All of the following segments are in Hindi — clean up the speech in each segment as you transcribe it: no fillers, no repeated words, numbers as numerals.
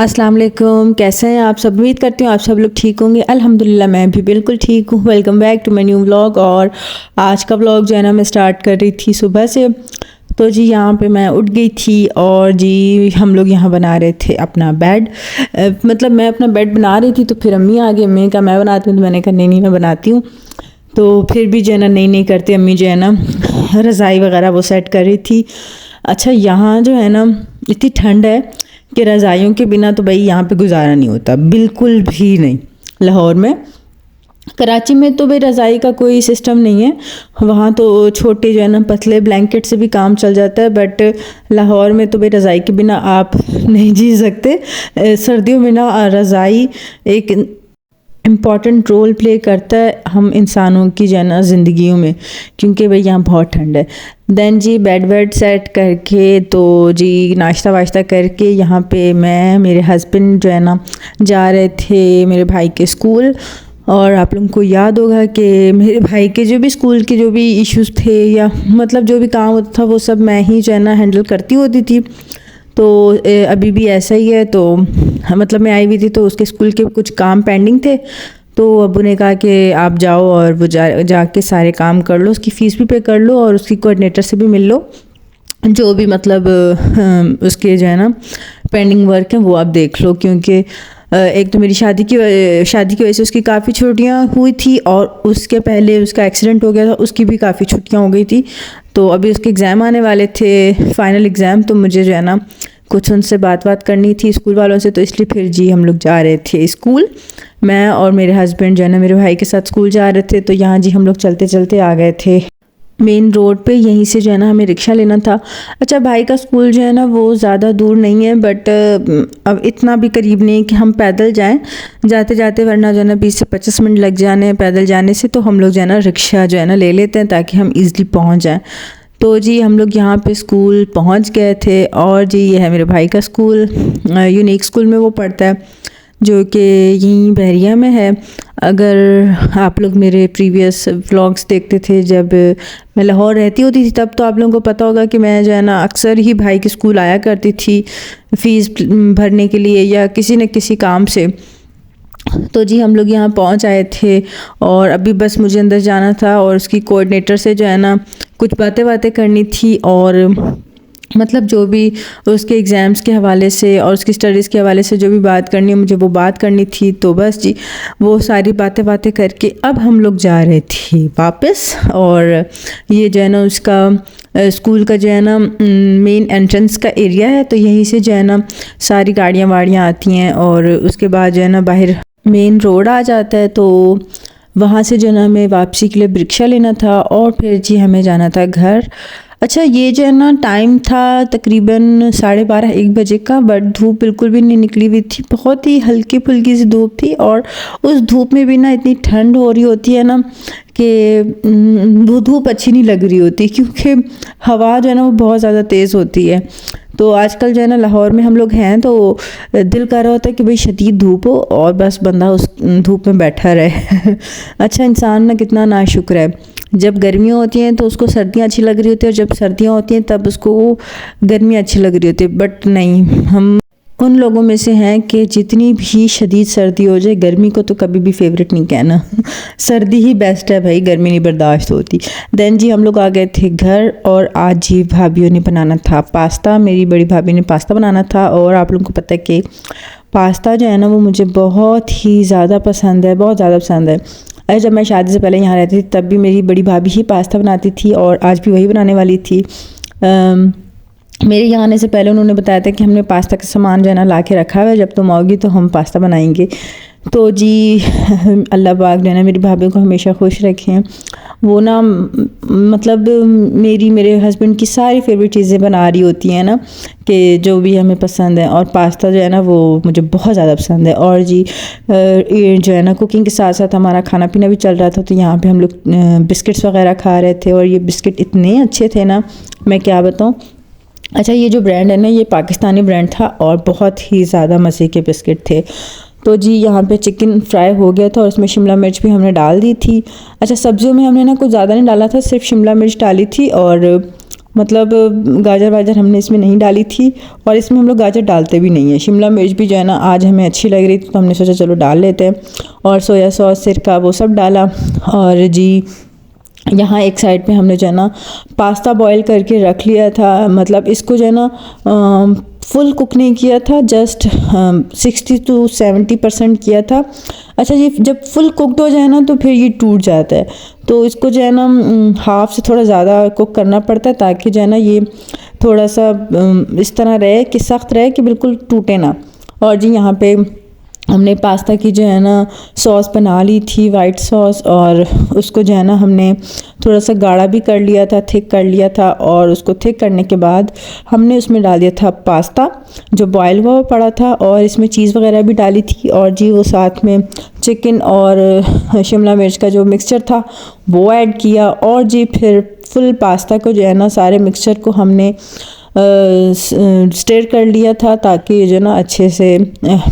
अस्सलाम वालेकुम, कैसे हैं आप सब। उम्मीद करती हूँ आप सब लोग ठीक होंगे। अल्हम्दुलिल्लाह मैं भी बिल्कुल ठीक हूँ। Welcome back to my new vlog. और आज का व्लॉग जो है ना मैं स्टार्ट कर रही थी सुबह से। तो जी यहाँ पे मैं उठ गई थी और जी हम लोग यहाँ बना रहे थे अपना बेड। मतलब मैं अपना बेड बना रही थी तो फिर अम्मी आ गई। अम्मी का मैं बनाती हूँ तो मैंने कहा नहीं नहीं मैं बनाती हूँ। तो फिर भी जो है ना नहीं करते अम्मी जो है ना रज़ाई वगैरह वो सेट कर रही थी। अच्छा यहाँ जो है ना इतनी ठंड है कि रज़ाइयों के बिना तो भाई यहाँ पे गुजारा नहीं होता, बिल्कुल भी नहीं। लाहौर में, कराची में तो भाई रज़ाई का कोई सिस्टम नहीं है। वहाँ तो छोटे जो है ना पतले ब्लैंकेट से भी काम चल जाता है, बट लाहौर में तो भाई रज़ाई के बिना आप नहीं जी सकते। सर्दियों में ना रज़ाई एक इम्पॉर्टेंट रोल प्ले करता है हम इंसानों की जो है ना ज़िंदगियों में, क्योंकि भाई यहाँ बहुत ठंड है। देन जी बेड वेड सेट करके तो जी नाश्ता वाश्ता करके यहाँ पे मैं मेरे हस्बैंड जो है ना जा रहे थे मेरे भाई के स्कूल। और आप लोगों को याद होगा कि मेरे भाई के जो भी स्कूल के जो भी इश्यूज़ थे या मतलब जो भी काम होता था वो सब मैं ही जो है ना हैंडल करती होती थी। तो अभी भी ऐसा ही है। तो मतलब मैं आई हुई थी तो उसके स्कूल के कुछ काम पेंडिंग थे, तो अब्बू ने कहा कि आप जाओ और वो जाके सारे काम कर लो, उसकी फ़ीस भी पे कर लो और उसकी कोऑर्डिनेटर से भी मिल लो। जो भी मतलब उसके जो है ना पेंडिंग वर्क है वो आप देख लो, क्योंकि एक तो मेरी शादी की वजह से उसकी काफ़ी छुट्टियां हुई थी और उसके पहले उसका एक्सीडेंट हो गया था, उसकी भी काफ़ी छुट्टियां हो गई थी। तो अभी उसके एग्ज़ाम आने वाले थे, फाइनल एग्ज़ाम। तो मुझे जो है ना कुछ उनसे बात करनी थी स्कूल वालों से, तो इसलिए फिर जी हम लोग जा रहे थे स्कूल। मैं और मेरे हस्बैंड जो है ना मेरे भाई के साथ स्कूल जा रहे थे। तो यहाँ जी हम लोग चलते चलते आ गए थे मेन रोड पे। यहीं से जो है ना हमें रिक्शा लेना था। अच्छा भाई का स्कूल जो है ना वो ज़्यादा दूर नहीं है, बट अब इतना भी करीब नहीं कि हम पैदल जाएं जाते जाते, वरना जो है ना 20 से 25 मिनट लग जाने पैदल जाने से। तो हम लोग जो है ना रिक्शा जो है ना ले लेते हैं ताकि हम ईज़िली पहुंच जाएं। तो जी हम लोग यहाँ पे स्कूल पहुँच गए थे। और जी ये है मेरे भाई का स्कूल, यूनिक स्कूल में वो पढ़ता है, जो कि यहीं बहरिया में है। अगर आप लोग मेरे प्रीवियस व्लॉग्स देखते थे जब मैं लाहौर रहती होती थी, तब तो आप लोगों को पता होगा कि मैं जो है ना अक्सर ही भाई के स्कूल आया करती थी फ़ीस भरने के लिए या किसी न किसी काम से। तो जी हम लोग यहाँ पहुँच आए थे और अभी बस मुझे अंदर जाना था और उसकी कोऑर्डिनेटर से जो है ना कुछ बातें करनी थी, और मतलब जो भी उसके एग्ज़ाम्स के हवाले से और उसकी स्टडीज़ के हवाले से जो भी बात करनी है मुझे वो बात करनी थी। तो बस जी वो सारी बातें करके अब हम लोग जा रहे थे वापस। और ये जो है ना उसका स्कूल का जो है ना मेन एंट्रेंस का एरिया है, तो यहीं से जो है ना सारी गाड़ियाँ वाड़ियाँ आती हैं और उसके बाद जो है ना बाहर मेन रोड आ जाता है। तो वहाँ से जो है ना हमें वापसी के लिए रिक्शा लेना था और फिर जी हमें जाना था घर। अच्छा ये जो है ना टाइम था तकरीबन 12:30-1 बजे का, बट धूप बिल्कुल भी नहीं निकली हुई थी, बहुत ही हल्की फुल्की सी धूप थी। और उस धूप में भी ना इतनी ठंड हो रही होती है ना कि वो धूप अच्छी नहीं लग रही होती, क्योंकि हवा जो है ना वो बहुत ज़्यादा तेज़ होती है। तो आजकल जो है ना लाहौर में हम लोग हैं तो दिल कर रहा होता है कि भाई शदीद धूप हो और बस बंदा उस धूप में बैठा रहे। अच्छा इंसान ना कितना नाशुक्र है, जब गर्मियाँ होती हैं तो उसको सर्दियाँ अच्छी लग रही होती है और जब सर्दियाँ होती हैं तब उसको गर्मियाँ अच्छी लग रही होती है। बट नहीं, हम उन लोगों में से हैं कि जितनी भी शदीद सर्दी हो जाए गर्मी को तो कभी भी फेवरेट नहीं कहना। सर्दी ही बेस्ट है भाई, गर्मी नहीं बर्दाश्त होती। देन जी हम लोग आ गए थे घर और आज जी भाभीयों ने बनाना था पास्ता, मेरी बड़ी भाभी ने पास्ता बनाना था। और आप लोगों को पता है कि पास्ता जो है ना वो मुझे बहुत ही ज़्यादा पसंद है, बहुत ज़्यादा पसंद है। अरे जब मैं शादी से पहले यहाँ रहती थी तब भी मेरी बड़ी भाभी ही पास्ता बनाती थी और आज भी वही बनाने वाली थी। मेरे यहाँ आने से पहले उन्होंने बताया था कि हमने पास्ता का सामान जो है ना ला के रखा हुआ है, जब तुम आओगी तो हम पास्ता बनाएंगे। तो जी अल्लाह पाक जो है ना मेरी भाभी को हमेशा खुश रखें। वो ना मतलब मेरे हस्बैंड की सारी फेवरेट चीज़ें बना रही होती हैं ना, कि जो भी हमें पसंद है। और पास्ता जो है ना वो मुझे बहुत ज़्यादा पसंद है। और जी ये जो है ना कुकिंग के साथ साथ हमारा खाना पीना भी चल रहा था, तो यहाँ पे हम लोग बिस्किट्स वगैरह खा रहे थे और ये बिस्किट इतने अच्छे थे ना मैं क्या बताऊँ। अच्छा ये जो ब्रांड है ना ये पाकिस्तानी ब्रांड था और बहुत ही ज़्यादा मज़े के बिस्किट थे। तो जी यहाँ पे चिकन फ्राई हो गया था और उसमें शिमला मिर्च भी हमने डाल दी थी। अच्छा सब्जियों में हमने ना कुछ ज़्यादा नहीं डाला था, सिर्फ शिमला मिर्च डाली थी और मतलब गाजर वाजर हमने इसमें नहीं डाली थी, और इसमें हम लोग गाजर डालते भी नहीं है। शिमला मिर्च भी जो है ना आज हमें अच्छी लग रही थी तो हमने सोचा चलो डाल लेते हैं, और सोया सॉस, सिरका, वो सब डाला। और जी यहाँ एक साइड पे हमने जो है ना पास्ता बॉईल करके रख लिया था, मतलब इसको जो है ना फुल कुक नहीं किया था, जस्ट 60 to 70% किया था। अच्छा जी, जब फुल कुकड हो जाए ना तो फिर ये टूट जाता है, तो इसको जो है ना हाफ से थोड़ा ज़्यादा कुक करना पड़ता है ताकि जो है ना ये थोड़ा सा इस तरह रहे कि सख्त रहे कि बिल्कुल टूटे ना। और जी यहाँ पे हमने पास्ता की जो है ना सॉस बना ली थी, वाइट सॉस, और उसको जो है ना हमने थोड़ा सा गाढ़ा भी कर लिया था, थिक कर लिया था। और उसको थिक करने के बाद हमने उसमें डाल दिया था पास्ता जो बॉयल हुआ पड़ा था, और इसमें चीज़ वगैरह भी डाली थी। और जी वो साथ में चिकन और शिमला मिर्च का जो मिक्सचर था वो ऐड किया। और जी फिर फुल पास्ता को जो है ना सारे मिक्सचर को हमने स्टर कर लिया था ताकि जो है ना अच्छे से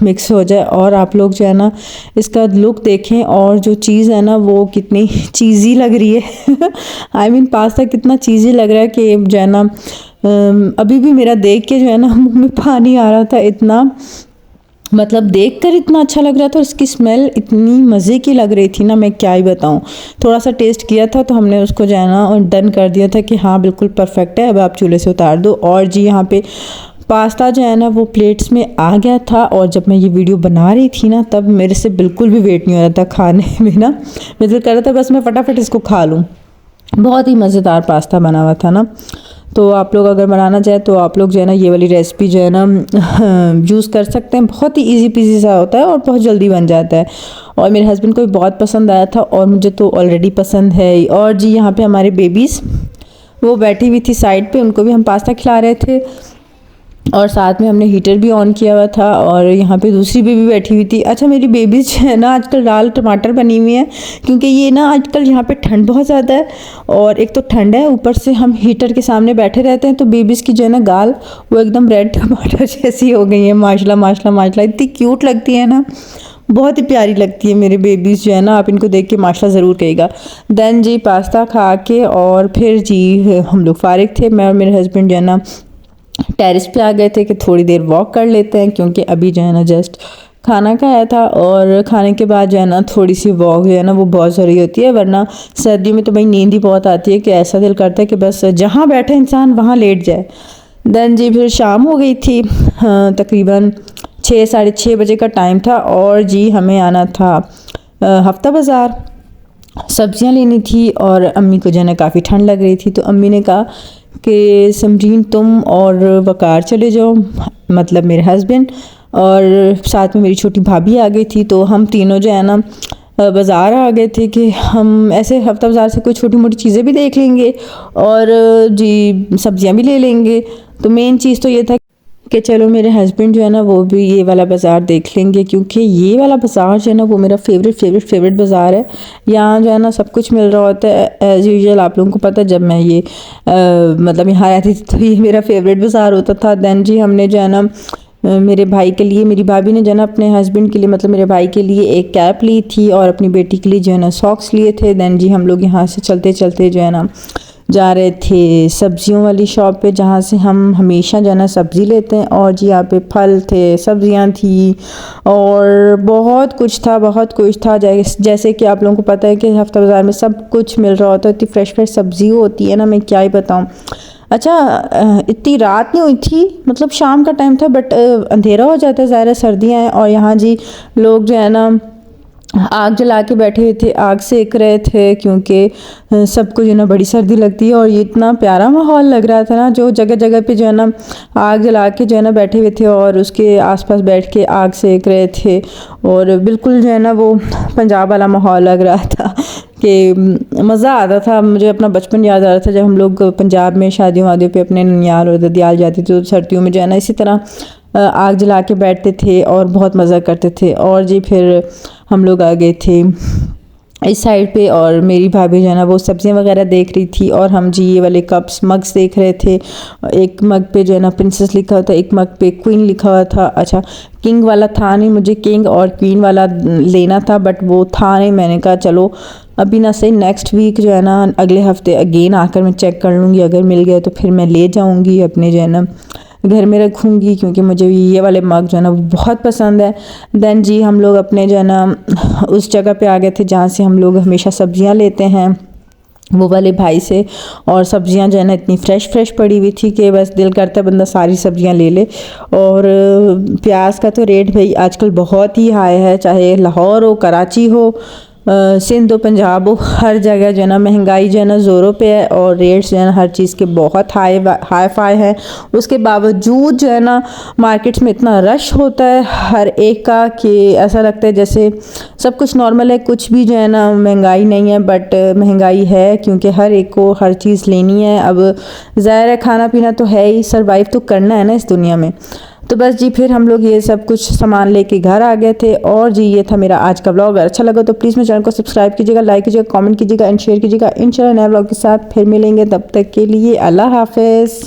मिक्स हो जाए। और आप लोग जो है ना इसका लुक देखें, और जो चीज़ है ना वो कितनी चीज़ी लग रही है आई मीन पास्ता कितना चीज़ी लग रहा है कि जो है ना अभी भी मेरा देख के जो है ना मुंह में पानी आ रहा था, इतना मतलब देखकर इतना अच्छा लग रहा था, और इसकी स्मेल इतनी मज़े की लग रही थी ना, मैं क्या ही बताऊँ। थोड़ा सा टेस्ट किया था तो हमने उसको जो है ना डन कर दिया था कि हाँ बिल्कुल परफेक्ट है, अब आप चूल्हे से उतार दो। और जी यहाँ पे पास्ता जो है ना वो प्लेट्स में आ गया था, और जब मैं ये वीडियो बना रही थी ना तब मेरे से बिल्कुल भी वेट नहीं हो रहा था खाने में ना, मैं तो कर रहा था बस मैं फटाफट इसको खा लूँ। बहुत ही मज़ेदार पास्ता बना हुआ था ना। तो आप लोग अगर बनाना चाहें तो आप लोग जो है ना ये वाली रेसिपी जो है ना यूज़ कर सकते हैं, बहुत ही इजी पीजी सा होता है और बहुत जल्दी बन जाता है। और मेरे हस्बैंड को भी बहुत पसंद आया था, और मुझे तो ऑलरेडी पसंद है। और जी यहाँ पे हमारे बेबीज़ वो बैठी हुई थी साइड पे, उनको भी हम पास्ता खिला रहे थे, और साथ में हमने हीटर भी ऑन किया हुआ था। और यहाँ पे दूसरी बेबी बैठी हुई थी। अच्छा, मेरी बेबीज जो है ना आजकल लाल टमाटर बनी हुई हैं, क्योंकि ये ना आजकल यहाँ पे ठंड बहुत ज़्यादा है, और एक तो ठंड है ऊपर से हम हीटर के सामने बैठे रहते हैं, तो बेबीज़ की जो है ना गाल वो एकदम रेड टमाटर जैसी हो गई है। माशाल्लाह माशाल्लाह माशाल्लाह, इतनी क्यूट लगती है ना, बहुत ही प्यारी लगती है मेरे बेबीज़ जो है ना, आप इनको देख के माशाल्लाह ज़रूर कहिएगा। देन जी पास्ता खा के और फिर जी हम लोग फारिग थे, मैं और मेरे हस्बैंड जो है ना टेरेस पे आ गए थे कि थोड़ी देर वॉक कर लेते हैं, क्योंकि अभी जो है ना जस्ट खाना खाया था, और खाने के बाद जो है ना थोड़ी सी वॉक जो है ना वो बहुत ज़रूरी होती है, वरना सर्दियों में तो भाई नींद ही बहुत आती है कि ऐसा दिल करता है कि बस जहाँ बैठे इंसान वहाँ लेट जाए। देन जी फिर शाम हो गई थी, हाँ, तकरीबन 6 साढ़े 6 बजे का टाइम था, और जी हमें आना था हफ्ता बाज़ार, सब्जियां लेनी थी। और अम्मी को जो है ना काफ़ी ठंड लग रही थी, तो अम्मी ने कहा कि समरीन तुम और वकार चले जाओ, मतलब मेरे हस्बैंड, और साथ में मेरी छोटी भाभी आ गई थी। तो हम तीनों जो है ना बाज़ार आ गए थे कि हम ऐसे हफ्ता बाज़ार से कोई छोटी मोटी चीज़ें भी देख लेंगे, और जी सब्जियां भी ले लेंगे। तो मेन चीज़ तो ये था कि चलो मेरे हस्बैंड जो है ना वो भी ये वाला बाज़ार देख लेंगे, क्योंकि ये वाला बाज़ार जो है ना वो मेरा फेवरेट बाज़ार है। यहाँ जो है ना सब कुछ मिल रहा होता है एज़ यूजुअल, आप लोगों को पता है जब मैं ये मतलब यहाँ रहती थी तो ये मेरा फेवरेट बाज़ार होता था। देन जी हमने जो है ना मेरे भाई के लिए, मेरी भाभी ने जो है ना अपने हस्बैंड के लिए, मतलब मेरे भाई के लिए एक कैप ली थी, और अपनी बेटी के लिए जो है ना सॉक्स लिए थे। देन जी हम लोग यहाँ से चलते चलते जो है ना जा रहे थे सब्जियों वाली शॉप पे, जहाँ से हम हमेशा जो है ना सब्ज़ी लेते हैं। और जी यहाँ पे फल थे, सब्जियाँ थी, और बहुत कुछ था जैसे कि आप लोगों को पता है कि हफ्ता बाज़ार में सब कुछ मिल रहा होता है, इतनी फ्रेश सब्ज़ी होती है ना, मैं क्या ही बताऊँ। अच्छा, इतनी रात नहीं हुई थी, मतलब शाम का टाइम था, बट अंधेरा हो जाता है, ज़ाहिर है सर्दियाँ हैं। और यहाँ जी लोग जो है ना आग जला के बैठे हुए थे, आग सेक रहे थे, क्योंकि सबको जो है ना बड़ी सर्दी लगती है। और ये इतना प्यारा माहौल लग रहा था ना, जो जगह जगह पे जो है ना आग जला के जो है ना बैठे हुए थे, और उसके आसपास बैठ के आग सेक रहे थे, और बिल्कुल जो है ना वो पंजाब वाला माहौल लग रहा था कि मज़ा आता था। मुझे अपना बचपन याद आ रहा था, जब हम लोग पंजाब में शादियों वादियों पे अपने ननियाल और ददियाल जाते थे, तो सर्दियों में जो है ना इसी तरह आग जला के बैठते थे और बहुत मज़ा करते थे। और जी फिर हम लोग आ गए थे इस साइड पे, और मेरी भाभी जो है ना वो सब्जियां वगैरह देख रही थी, और हम जी ये वाले कप्स मग्स देख रहे थे। एक मग पे जो है ना प्रिंसेस लिखा हुआ था, एक मग पे क्वीन लिखा हुआ था। अच्छा, किंग वाला था नहीं, मुझे किंग और क्वीन वाला लेना था बट वो था नहीं। मैंने कहा चलो अभी ना सही, नेक्स्ट वीक जो है ना अगले हफ्ते अगेन आकर मैं चेक कर लूँगी, अगर मिल गया तो फिर मैं ले जाऊँगी अपने जो है ना घर में रखूँगी, क्योंकि मुझे ये वाले मग जो है ना वो बहुत पसंद है। देन जी हम लोग अपने जो है ना उस जगह पे आ गए थे जहाँ से हम लोग हमेशा सब्जियाँ लेते हैं, वो वाले भाई से। और सब्जियां जो है ना इतनी फ़्रेश फ़्रेश पड़ी हुई थी कि बस दिल करता है बंदा सारी सब्जियां ले ले। और प्याज का तो रेट भाई आजकल बहुत ही हाई है, चाहे लाहौर हो, कराची हो, सिंध हो, पंजाब हो, हर जगह जो है ना महंगाई जो है ना ज़ोरों पे है, और रेट्स जो है ना हर चीज़ के बहुत हाई फाई है। उसके बावजूद जो है ना मार्केट्स में इतना रश होता है हर एक का कि ऐसा लगता है जैसे सब कुछ नॉर्मल है, कुछ भी जो है ना महंगाई नहीं है। बट महंगाई है क्योंकि हर एक को हर चीज़ लेनी है। अब ज़ाहिर है खाना पीना तो है ही, सर्वाइव तो करना है ना इस दुनिया में। तो बस जी फिर हम लोग ये सब कुछ सामान लेके घर आ गए थे। और जी ये था मेरा आज का व्लॉग। अगर अच्छा लगा तो प्लीज़ मेरे चैनल को सब्सक्राइब कीजिएगा, लाइक कीजिएगा, कमेंट कीजिएगा एंड शेयर कीजिएगा। इंशाल्लाह नए व्लॉग के साथ फिर मिलेंगे, तब तक के लिए अल्लाह हाफिज़।